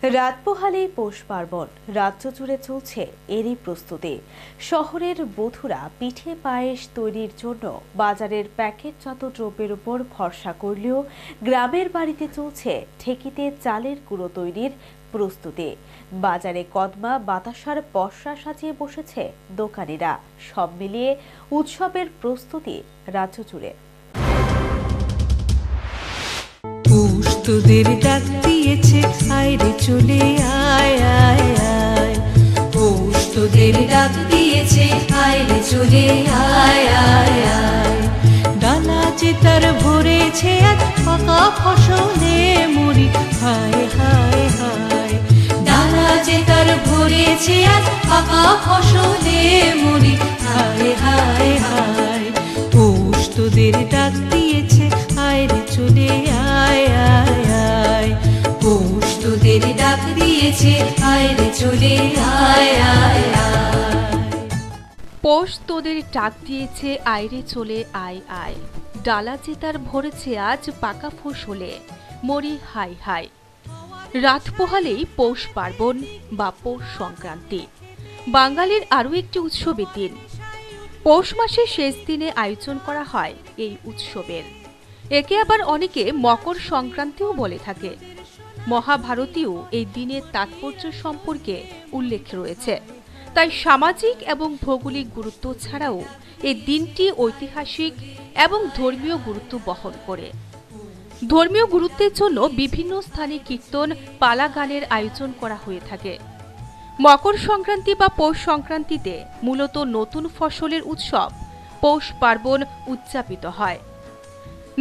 রাত পোহালেই পৌষ পার্বণ, রাজ্য জুড়ে চলছে এরই প্রস্তুতি। শহরের বধূরা পিঠে পায়েস তৈরির জন্য বাজারের প্যাকেটজাত দ্রব্যের উপর ভরসা করলেও গ্রামের বাড়িতে চলছে ঢেঁকিতে চালের গুঁড়ো তৈরির প্রস্তুতি। বাজারে কদমা, বাতাসার পসরা সাজিয়ে বসেছে দোকানিরা। সব মিলিয়ে উৎসবের প্রস্তুতি রাজ্য জুড়ে। তোদের ডাক দিয়েছে, আয় রে চলে আয় আয় আয়। পৌষ তোদের ডাক দিয়েছে, আয় রে চলে আয় আয় আয়। ডালা যে তার ভরেছে আজ পাকা ফসলে মুড়ি, হায় হায় হায়। ডালা যে তার ভরেছে আজ পাকা ফসলে মুড়ি, হায় হায় হায়। পৌষ তোদের ডাক দিয়েছে, আয় রে চলে আয় আয় আয়। পৌষ তোদের ডাক দিয়েছে, আয় রে চলে আয় আয় আয়। পৌষ তোদের ডাক দিয়েছে, আয় রে চলে আয় আয়। ডালা যে তার ভরেছে আজ পাকা ফসলে মরি, হাই হাই। রাত পোহালেই পৌষ পার্বণ বা পৌষ সংক্রান্তি, বাঙালির আরও একটি উৎসবের দিন। পৌষ মাসের শেষ দিনে আয়োজন করা হয় এই উৎসবের। একে আবার অনেকে মকর সংক্রান্তিও বলে থাকে। মহাভারতীয় এই দিনের তাৎপর্য সম্পর্কে উল্লেখ রয়েছে। তাই সামাজিক এবং ভৌগোলিক গুরুত্ব ছাড়াও এই দিনটি ঐতিহাসিক এবং ধর্মীয় গুরুত্ব বহন করে। ধর্মীয় গুরুত্বের জন্য বিভিন্ন স্থানে কীর্তন, পালা গানের আয়োজন করা হয়ে থাকে। মকর সংক্রান্তি বা পৌষ সংক্রান্তিতে মূলত নতুন ফসলের উৎসব পৌষ পার্বণ উদযাপিত হয়।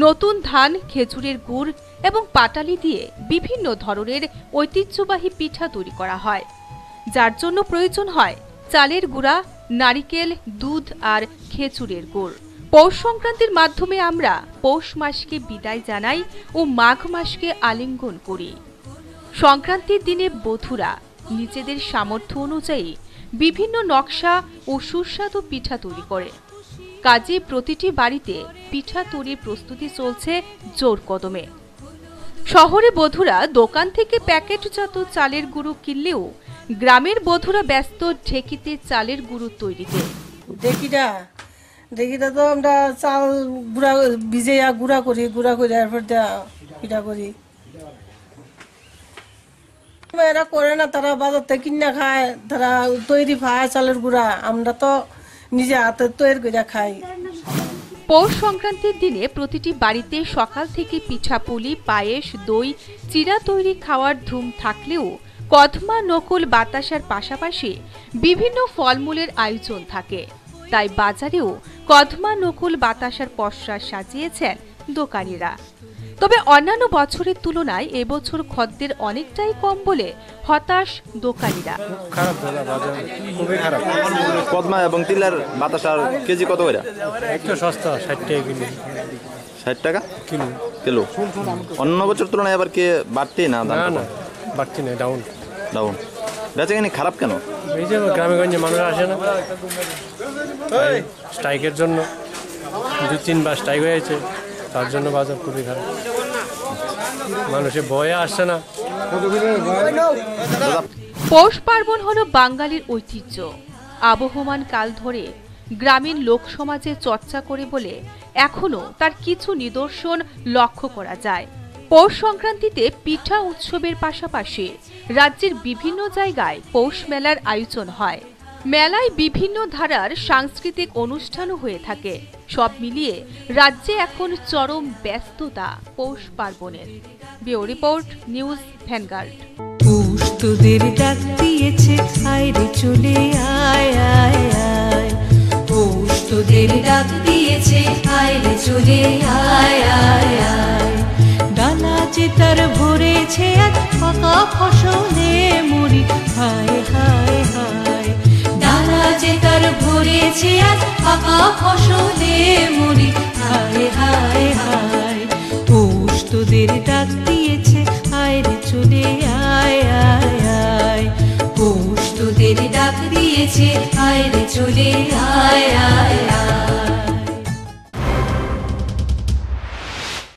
নতুন ধান, খেজুরের গুড় এবং পাটালি দিয়ে বিভিন্ন ধরনের ঐতিহ্যবাহী পিঠা তৈরি করা হয়, যার জন্য প্রয়োজন হয় চালের গুঁড়া, নারিকেল, দুধ আর খেজুরের গুড়। পৌষ সংক্রান্তির মাধ্যমে আমরা পৌষ মাসকে বিদায় জানাই ও মাঘ মাসকে আলিঙ্গন করি। সংক্রান্তির দিনে বধূরা নিজেদের সামর্থ্য অনুযায়ী বিভিন্ন নকশা ও সুস্বাদু পিঠা তৈরি করে। কাজে প্রতিটি বাড়িতে পিঠা তৈরির প্রস্তুতি চলছে জোর কদমে। শহরে বধূরা দোকান থেকে প্যাকেটজাত চালের গুঁড়ো কিনলেও গ্রামের বধূরা ব্যস্ত ঢেঁকিতে চালের গুঁড়ো তৈরিতে। ঢেঁকিটা তো আমরা চাল গুঁড়া ভিজে গুঁড়া করি এরপর পিঠা করি। এরা করে না, তারা বাজার থেকে কিনা খায়, তারা তৈরি খায় চালের গুঁড়া। আমরা তো নিজে হাতে তৈরি করে খাই। পৌষ সংক্রান্তির দিনে প্রতিটি বাড়িতে সকাল থেকে পিঠাপুলি, পায়েস, দই, চিড়া তৈরি খাওয়ার ধুম থাকলেও কদমা, নকুল, বাতাসার পাশাপাশি বিভিন্ন ফলমূলের আয়োজন থাকে। তাই বাজারেও কদমা, নকুল, বাতাসার পসরা সাজিয়েছেন দোকানিরা। তবে অন্যান্য বছরের তুলনায় এবছর খদ্দের অনেকটাই কম বলে হতাশ দোকানিরা। কদমা এবং তিলার বাতাসার কেজি কত করে? একটু সস্তা, 60 টাকা কিলো। 60 টাকা কিলো। অন্য বছর তুলনায় আবার কি বাড়তি না? না বাড়তি না, ডাউন। বেচাকেনি খারাপ কেন? এই যে গ্রামে গঞ্জে মানুষ আসে না, স্ট্রাইকের জন্য 2-3 বার স্ট্রাইক হয়েছে, তার জন্য বাজার খুবই খারাপ। মানুষের ভয়ে আসছে না। পৌষ পার্বণ হলো বাঙালির ঐতিহ্য। আবহমান কাল ধরে গ্রামীণ লোক সমাজে চর্চা করে বলে এখনো তার কিছু নিদর্শন লক্ষ্য করা যায়। পৌষ সংক্রান্তিতে পিঠা উৎসবের পাশাপাশি রাজ্যের বিভিন্ন জায়গায় পৌষ মেলার আয়োজন হয়। মেলায় বিভিন্ন ধারার সাংস্কৃতিক অনুষ্ঠানও হয়ে থাকে। সব মিলিয়ে রাজ্যে এখন চরম ব্যস্ততা পৌষ পার্বণের। Bureau report, News Vanguard. পৌষ তোদের ডাক দিয়েছে, আয় রে চলে আয় আয় আয়। পৌষ তোদের ডাক দিয়েছে, আয় রে চলে আয় আয় আয়। ডালা যে তার ভরেছে আজ পাকা ফসলে মুড়ি, হায় হায় হায়। ডালা যে তার ভরেছে আজ পাকা ফসলে মুড়ি, হায় হায় হায়। পৌষ তোদের ডাক দিয়েছে, আয় রে চলে আয় আয় আয়। পৌষ তোদের ডাক দিয়েছে, আয় রে চলে আয় আয় আয়।